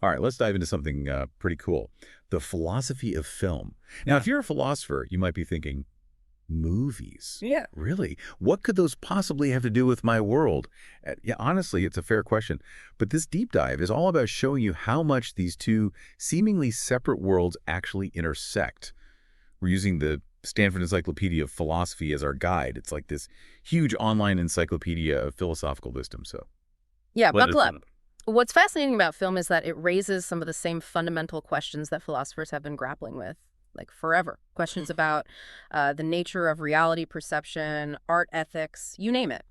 All right, let's dive into something pretty cool. The philosophy of film. Now, Yeah. if you're a philosopher, you might be thinking, movies? Yeah. Really? What could those possibly have to do with my world? Yeah, honestly, it's a fair question. But this deep dive is all about showing you how much these two seemingly separate worlds actually intersect. We're using the Stanford Encyclopedia of Philosophy as our guide. It's like this huge online encyclopedia of philosophical wisdom. So Yeah, let us buckle up. in. What's fascinating about film is that it raises some of the same fundamental questions that philosophers have been grappling with, like forever. Questions about the nature of reality perception, art ethics, you name it.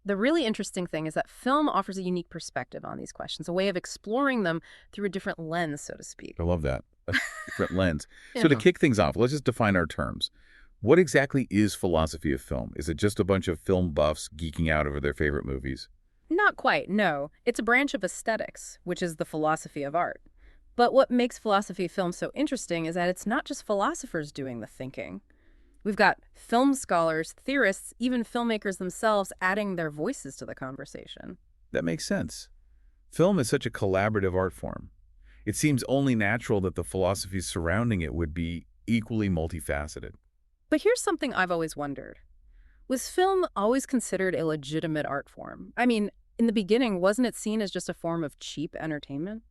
The really interesting thing is that film offers a unique perspective on these questions, a way of exploring them through a different lens, so to speak. I love that. A different lens. So to Yeah. kick things off, let's just define our terms. What exactly is philosophy of film? Is it just a bunch of film buffs geeking out over their favorite movies? Not quite, no. It's a branch of aesthetics, which is the philosophy of art. But what makes philosophy of film so interesting is that it's not just philosophers doing the thinking. We've got film scholars, theorists, even filmmakers themselves adding their voices to the conversation. That makes sense. Film is such a collaborative art form. It seems only natural that the philosophies surrounding it would be equally multifaceted. But here's something I've always wondered. Was film always considered a legitimate art form? I mean, in the beginning, wasn't it seen as just a form of cheap entertainment?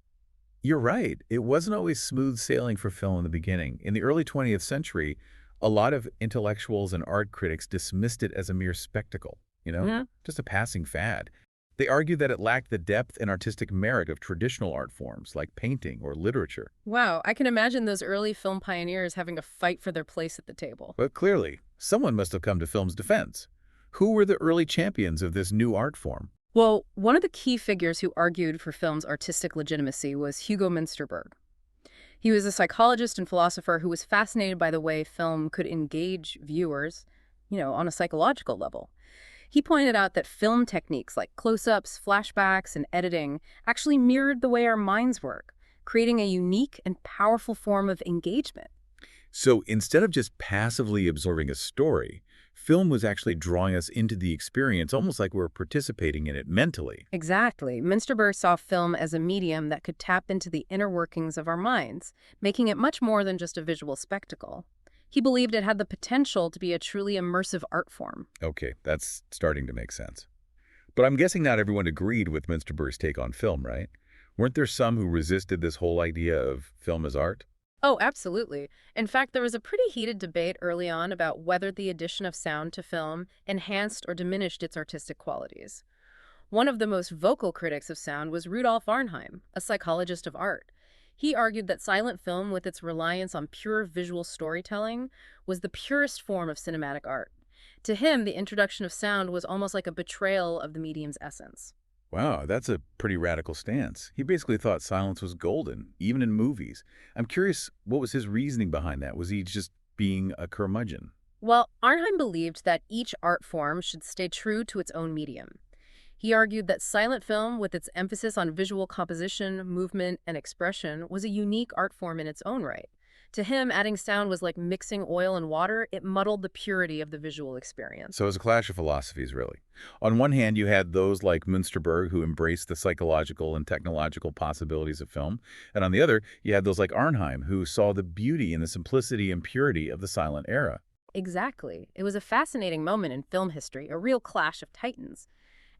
You're right. It wasn't always smooth sailing for film in the beginning. In the early 20th century, a lot of intellectuals and art critics dismissed it as a mere spectacle, Hmm. just a passing fad. They argued that it lacked the depth and artistic merit of traditional art forms like painting or literature. Wow, I can imagine those early film pioneers having to fight for their place at the table. But clearly, someone must have come to film's defense. Who were the early champions of this new art form? Well, one of the key figures who argued for film's artistic legitimacy was Hugo Münsterberg. He was a psychologist and philosopher who was fascinated by the way film could engage viewers, on a psychological level. He pointed out that film techniques like close-ups, flashbacks, and editing actually mirrored the way our minds work, creating a unique and powerful form of engagement. So instead of just passively absorbing a story, film was actually drawing us into the experience almost like we're participating in it mentally. Exactly. Münsterberg saw film as a medium that could tap into the inner workings of our minds, making it much more than just a visual spectacle. He believed it had the potential to be a truly immersive art form. Okay, that's starting to make sense. But I'm guessing not everyone agreed with Münsterberg's take on film, right? Weren't there some who resisted this whole idea of film as art? Oh, absolutely. In fact, there was a pretty heated debate early on about whether the addition of sound to film enhanced or diminished its artistic qualities. One of the most vocal critics of sound was Rudolf Arnheim, a psychologist of art. He argued that silent film, with its reliance on pure visual storytelling, was the purest form of cinematic art. To him, the introduction of sound was almost like a betrayal of the medium's essence. Wow, that's a pretty radical stance. He basically thought silence was golden, even in movies. I'm curious, what was his reasoning behind that? Was he just being a curmudgeon? Well, Arnheim believed that each art form should stay true to its own medium. He argued that silent film, with its emphasis on visual composition, movement, and expression, was a unique art form in its own right. To him, adding sound was like mixing oil and water. It muddled the purity of the visual experience. So it was a clash of philosophies, really. On one hand, you had those like Münsterberg who embraced the psychological and technological possibilities of film. And on the other, you had those like Arnheim who saw the beauty and the simplicity and purity of the silent era. Exactly. It was a fascinating moment in film history, a real clash of titans.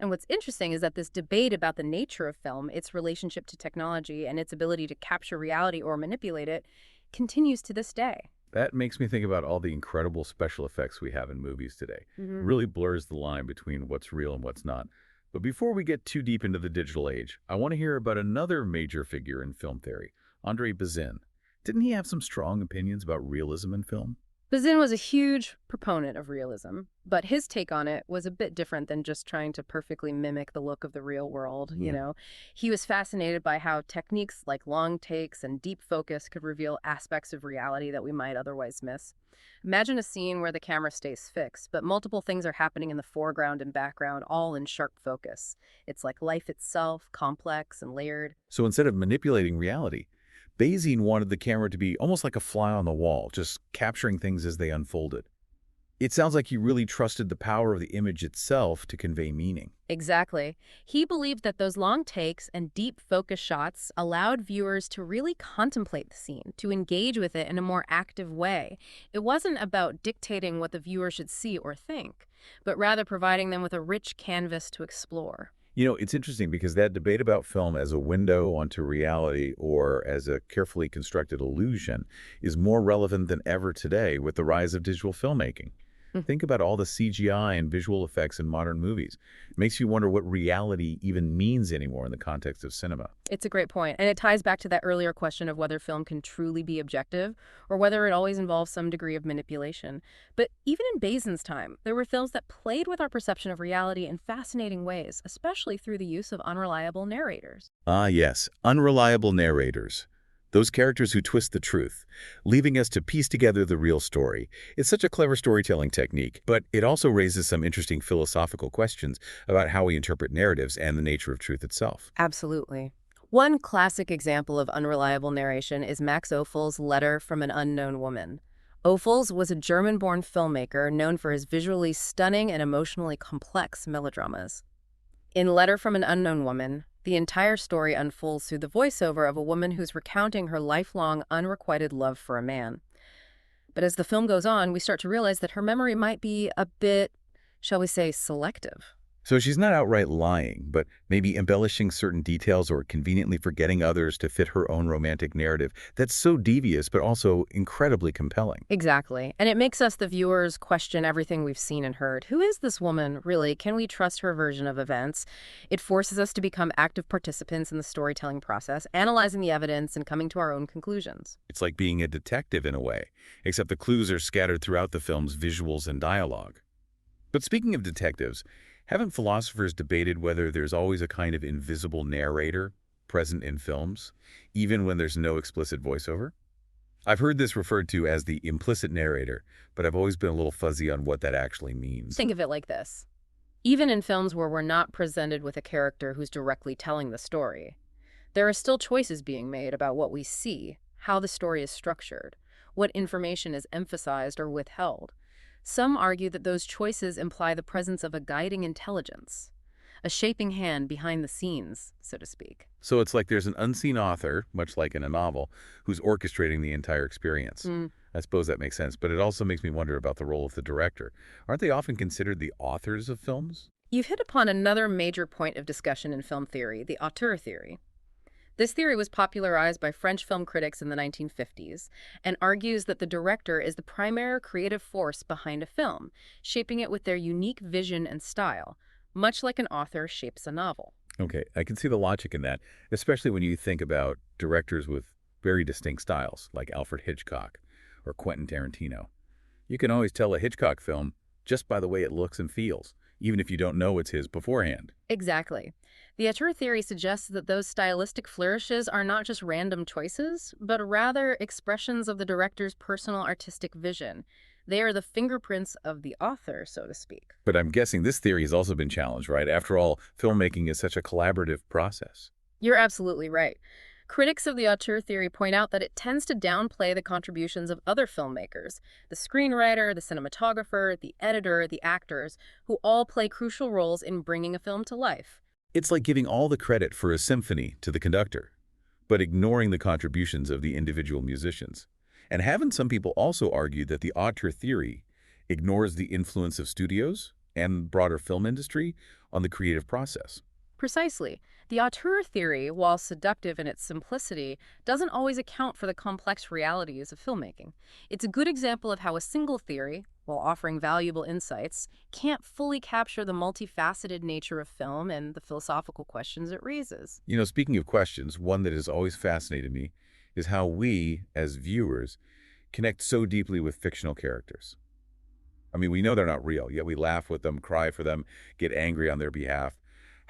And what's interesting is that this debate about the nature of film, its relationship to technology, and its ability to capture reality or manipulate it, continues to this day. That makes me think about all the incredible special effects we have in movies today. It really blurs the line between what's real and what's not. But before we get too deep into the digital age, I want to hear about another major figure in film theory, Andre Bazin. Didn't he have some strong opinions about realism in film? Bazin was a huge proponent of realism, but his take on it was a bit different than just trying to perfectly mimic the look of the real world, you Yeah. know. He was fascinated by how techniques like long takes and deep focus could reveal aspects of reality that we might otherwise miss. Imagine a scene where the camera stays fixed, but multiple things are happening in the foreground and background, all in sharp focus. It's like life itself, complex and layered. So instead of manipulating reality, Bazin wanted the camera to be almost like a fly on the wall, just capturing things as they unfolded. It sounds like he really trusted the power of the image itself to convey meaning. Exactly. He believed that those long takes and deep focus shots allowed viewers to really contemplate the scene, to engage with it in a more active way. It wasn't about dictating what the viewer should see or think, but rather providing them with a rich canvas to explore. It's interesting because that debate about film as a window onto reality or as a carefully constructed illusion is more relevant than ever today with the rise of digital filmmaking. Think about all the CGI and visual effects in modern movies. It makes you wonder what reality even means anymore in the context of cinema. It's a great point, and it ties back to that earlier question of whether film can truly be objective or whether it always involves some degree of manipulation. But even in Bazin's time, there were films that played with our perception of reality in fascinating ways, especially through the use of unreliable narrators. Ah, yes, unreliable narrators. Those characters who twist the truth, leaving us to piece together the real story. It's such a clever storytelling technique, but it also raises some interesting philosophical questions about how we interpret narratives and the nature of truth itself. Absolutely. One classic example of unreliable narration is Max Ophuls' Letter from an Unknown Woman. Ophuls was a German-born filmmaker known for his visually stunning and emotionally complex melodramas. In Letter from an Unknown Woman, the entire story unfolds through the voiceover of a woman who's recounting her lifelong, unrequited love for a man. But as the film goes on, we start to realize that her memory might be a bit, shall we say, selective. So she's not outright lying, but maybe embellishing certain details or conveniently forgetting others to fit her own romantic narrative. That's so devious, but also incredibly compelling. Exactly. And it makes us, the viewers, question everything we've seen and heard. Who is this woman, really? Can we trust her version of events? It forces us to become active participants in the storytelling process, analyzing the evidence and coming to our own conclusions. It's like being a detective in a way, except the clues are scattered throughout the film's visuals and dialogue. But speaking of detectives, haven't philosophers debated whether there's always a kind of invisible narrator present in films, even when there's no explicit voiceover? I've heard this referred to as the implicit narrator, but I've always been a little fuzzy on what that actually means. Think of it like this. Even in films where we're not presented with a character who's directly telling the story, there are still choices being made about what we see, how the story is structured, what information is emphasized or withheld. Some argue that those choices imply the presence of a guiding intelligence, a shaping hand behind the scenes, so to speak. So it's like there's an unseen author, much like in a novel, who's orchestrating the entire experience. I suppose that makes sense, but it also makes me wonder about the role of the director. Aren't they often considered the authors of films? You've hit upon another major point of discussion in film theory, the auteur theory. This theory was popularized by French film critics in the 1950s and argues that the director is the primary creative force behind a film, shaping it with their unique vision and style, much like an author shapes a novel. Okay, I can see the logic in that, especially when you think about directors with very distinct styles, like Alfred Hitchcock or Quentin Tarantino. You can always tell a Hitchcock film just by the way it looks and feels, even if you don't know it's his beforehand. Exactly. The auteur theory suggests that those stylistic flourishes are not just random choices, but rather expressions of the director's personal artistic vision. They are the fingerprints of the author, so to speak. But I'm guessing this theory has also been challenged, right? After all, filmmaking is such a collaborative process. You're absolutely right. Critics of the auteur theory point out that it tends to downplay the contributions of other filmmakers, the screenwriter, the cinematographer, the editor, the actors, who all play crucial roles in bringing a film to life. It's like giving all the credit for a symphony to the conductor, but ignoring the contributions of the individual musicians. And haven't some people also argued that the auteur theory ignores the influence of studios and broader film industry on the creative process? Precisely. The auteur theory, while seductive in its simplicity, doesn't always account for the complex realities of filmmaking. It's a good example of how a single theory, while offering valuable insights, can't fully capture the multifaceted nature of film and the philosophical questions it raises. Speaking of questions, one that has always fascinated me is how we, as viewers, connect so deeply with fictional characters. I mean, we know they're not real, yet we laugh with them, cry for them, get angry on their behalf.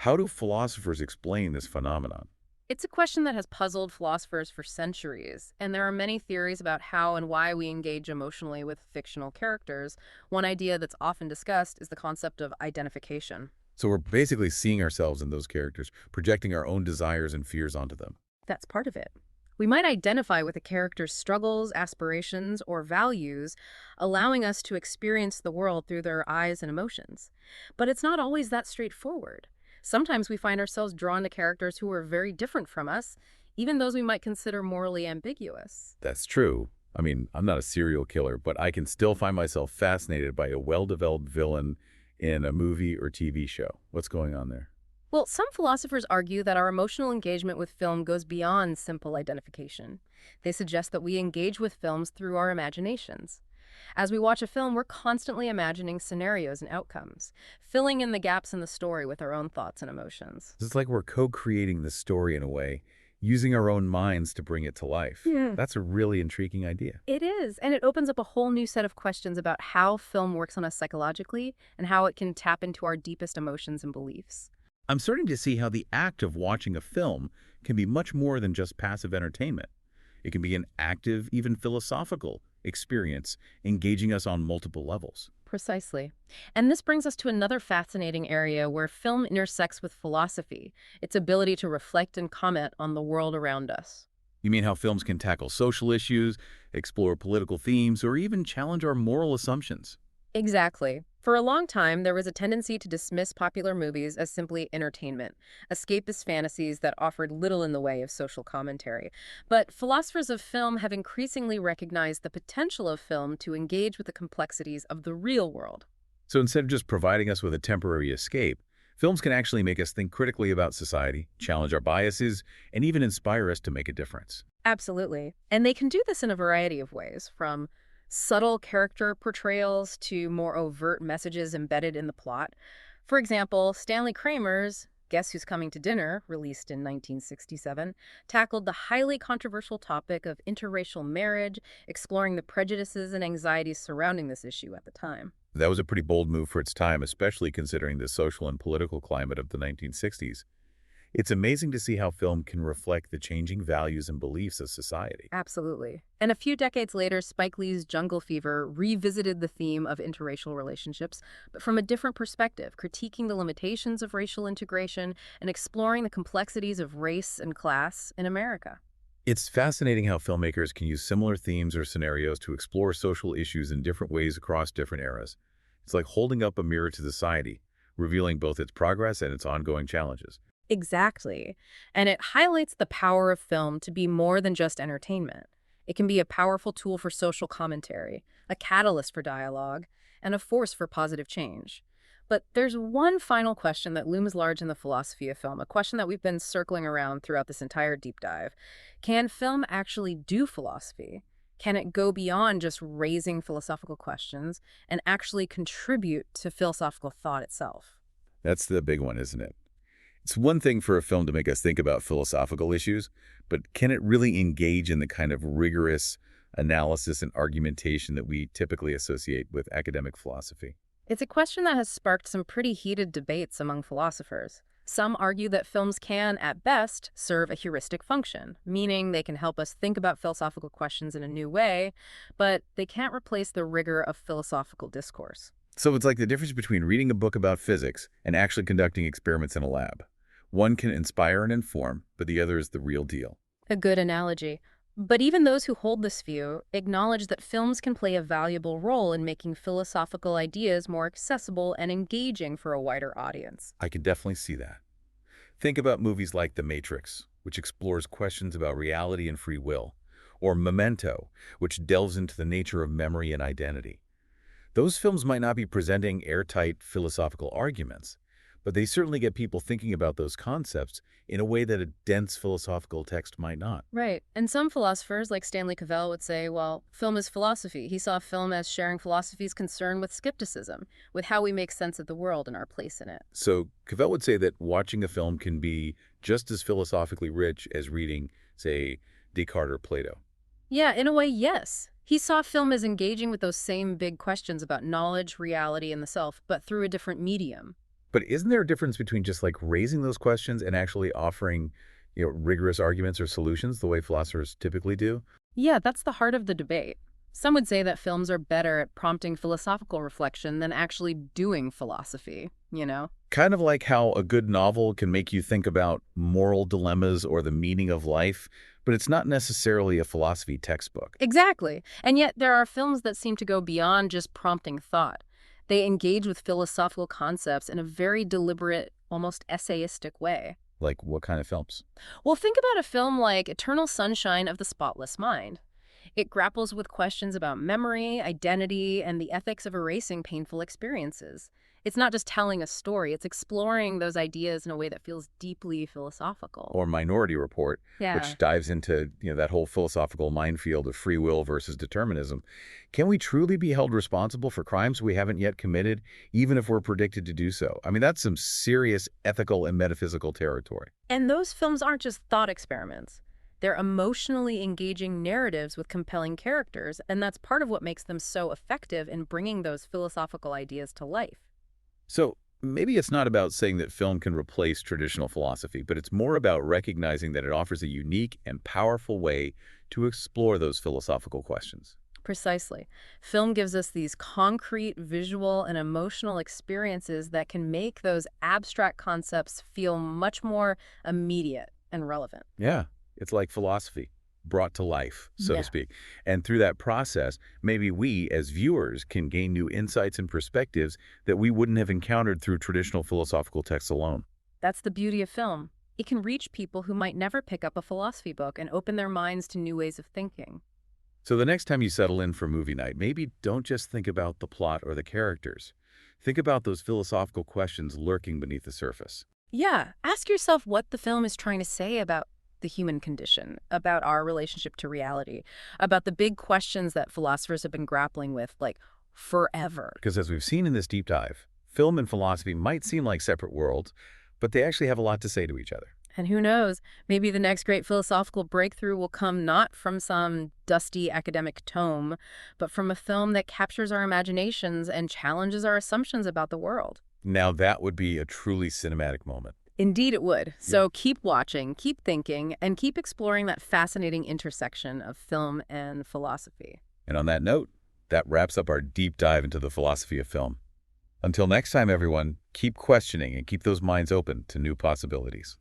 How do philosophers explain this phenomenon? It's a question that has puzzled philosophers for centuries, and there are many theories about how and why we engage emotionally with fictional characters. One idea that's often discussed is the concept of identification. So we're basically seeing ourselves in those characters, projecting our own desires and fears onto them. That's part of it. We might identify with a character's struggles, aspirations, or values, allowing us to experience the world through their eyes and emotions. But it's not always that straightforward. Sometimes we find ourselves drawn to characters who are very different from us, even those we might consider morally ambiguous. That's true. I mean, I'm not a serial killer, but I can still find myself fascinated by a well-developed villain in a movie or TV show. What's going on there? Well, some philosophers argue that our emotional engagement with film goes beyond simple identification. They suggest that we engage with films through our imaginations. As we watch a film, we're constantly imagining scenarios and outcomes, filling in the gaps in the story with our own thoughts and emotions. It's like we're co-creating the story in a way, using our own minds to bring it to life. Yeah. That's a really intriguing idea. It is, and it opens up a whole new set of questions about how film works on us psychologically and how it can tap into our deepest emotions and beliefs. I'm starting to see how the act of watching a film can be much more than just passive entertainment. It can be an active, even philosophical experience, engaging us on multiple levels. Precisely. And this brings us to another fascinating area where film intersects with philosophy, its ability to reflect and comment on the world around us. You mean how films can tackle social issues, explore political themes, or even challenge our moral assumptions? Exactly. For a long time, there was a tendency to dismiss popular movies as simply entertainment, escapist fantasies that offered little in the way of social commentary. But philosophers of film have increasingly recognized the potential of film to engage with the complexities of the real world. So instead of just providing us with a temporary escape, films can actually make us think critically about society, challenge our biases, and even inspire us to make a difference. Absolutely. And they can do this in a variety of ways, from subtle character portrayals to more overt messages embedded in the plot. For example, Stanley Kramer's Guess Who's Coming to Dinner, released in 1967, tackled the highly controversial topic of interracial marriage, exploring the prejudices and anxieties surrounding this issue at the time. That was a pretty bold move for its time, especially considering the social and political climate of the 1960s. It's amazing to see how film can reflect the changing values and beliefs of society. Absolutely. And a few decades later, Spike Lee's Jungle Fever revisited the theme of interracial relationships, but from a different perspective, critiquing the limitations of racial integration and exploring the complexities of race and class in America. It's fascinating how filmmakers can use similar themes or scenarios to explore social issues in different ways across different eras. It's like holding up a mirror to society, revealing both its progress and its ongoing challenges. Exactly. And it highlights the power of film to be more than just entertainment. It can be a powerful tool for social commentary, a catalyst for dialogue, and a force for positive change. But there's one final question that looms large in the philosophy of film, a question that we've been circling around throughout this entire deep dive. Can film actually do philosophy? Can it go beyond just raising philosophical questions and actually contribute to philosophical thought itself? That's the big one, isn't it? It's one thing for a film to make us think about philosophical issues, but can it really engage in the kind of rigorous analysis and argumentation that we typically associate with academic philosophy? It's a question that has sparked some pretty heated debates among philosophers. Some argue that films can, at best, serve a heuristic function, meaning they can help us think about philosophical questions in a new way, but they can't replace the rigor of philosophical discourse. So it's like the difference between reading a book about physics and actually conducting experiments in a lab. One can inspire and inform, but the other is the real deal. A good analogy. But even those who hold this view acknowledge that films can play a valuable role in making philosophical ideas more accessible and engaging for a wider audience. I can definitely see that. Think about movies like The Matrix, which explores questions about reality and free will, or Memento, which delves into the nature of memory and identity. Those films might not be presenting airtight philosophical arguments, but they certainly get people thinking about those concepts in a way that a dense philosophical text might not. Right. And some philosophers, like Stanley Cavell, would say, well, film is philosophy. He saw film as sharing philosophy's concern with skepticism, with how we make sense of the world and our place in it. So Cavell would say that watching a film can be just as philosophically rich as reading, say, Descartes or Plato. Yeah, in a way, yes. He saw film as engaging with those same big questions about knowledge, reality, and the self, but through a different medium. But isn't there a difference between just like raising those questions and actually offering, rigorous arguments or solutions the way philosophers typically do? Yeah, that's the heart of the debate. Some would say that films are better at prompting philosophical reflection than actually doing philosophy, you know? Kind of like how a good novel can make you think about moral dilemmas or the meaning of life, but it's not necessarily a philosophy textbook. Exactly. And yet there are films that seem to go beyond just prompting thought. They engage with philosophical concepts in a very deliberate, almost essayistic way. Like what kind of films? Well, think about a film like Eternal Sunshine of the Spotless Mind. It grapples with questions about memory, identity, and the ethics of erasing painful experiences. It's not just telling a story, it's exploring those ideas in a way that feels deeply philosophical. Or Minority Report, Yeah. which dives into, that whole philosophical minefield of free will versus determinism. Can we truly be held responsible for crimes we haven't yet committed, even if we're predicted to do so? I mean, that's some serious ethical and metaphysical territory. And those films aren't just thought experiments. They're emotionally engaging narratives with compelling characters, and that's part of what makes them so effective in bringing those philosophical ideas to life. So maybe it's not about saying that film can replace traditional philosophy, but it's more about recognizing that it offers a unique and powerful way to explore those philosophical questions. Precisely. Film gives us these concrete visual and emotional experiences that can make those abstract concepts feel much more immediate and relevant. Yeah, it's like philosophy brought to life, so to Yeah. speak. And through that process, maybe we as viewers can gain new insights and perspectives that we wouldn't have encountered through traditional philosophical texts alone. That's the beauty of film. It can reach people who might never pick up a philosophy book and open their minds to new ways of thinking. So the next time you settle in for movie night, maybe don't just think about the plot or the characters. Think about those philosophical questions lurking beneath the surface. Yeah, ask yourself what the film is trying to say about the human condition, about our relationship to reality, about the big questions that philosophers have been grappling with, like forever. Because as we've seen in this deep dive, film and philosophy might seem like separate worlds, but they actually have a lot to say to each other. And who knows, maybe the next great philosophical breakthrough will come not from some dusty academic tome, but from a film that captures our imaginations and challenges our assumptions about the world. Now that would be a truly cinematic moment. Indeed, it would. So keep watching, keep thinking, and keep exploring that fascinating intersection of film and philosophy. And on that note, that wraps up our deep dive into the philosophy of film. Until next time, everyone, keep questioning and keep those minds open to new possibilities.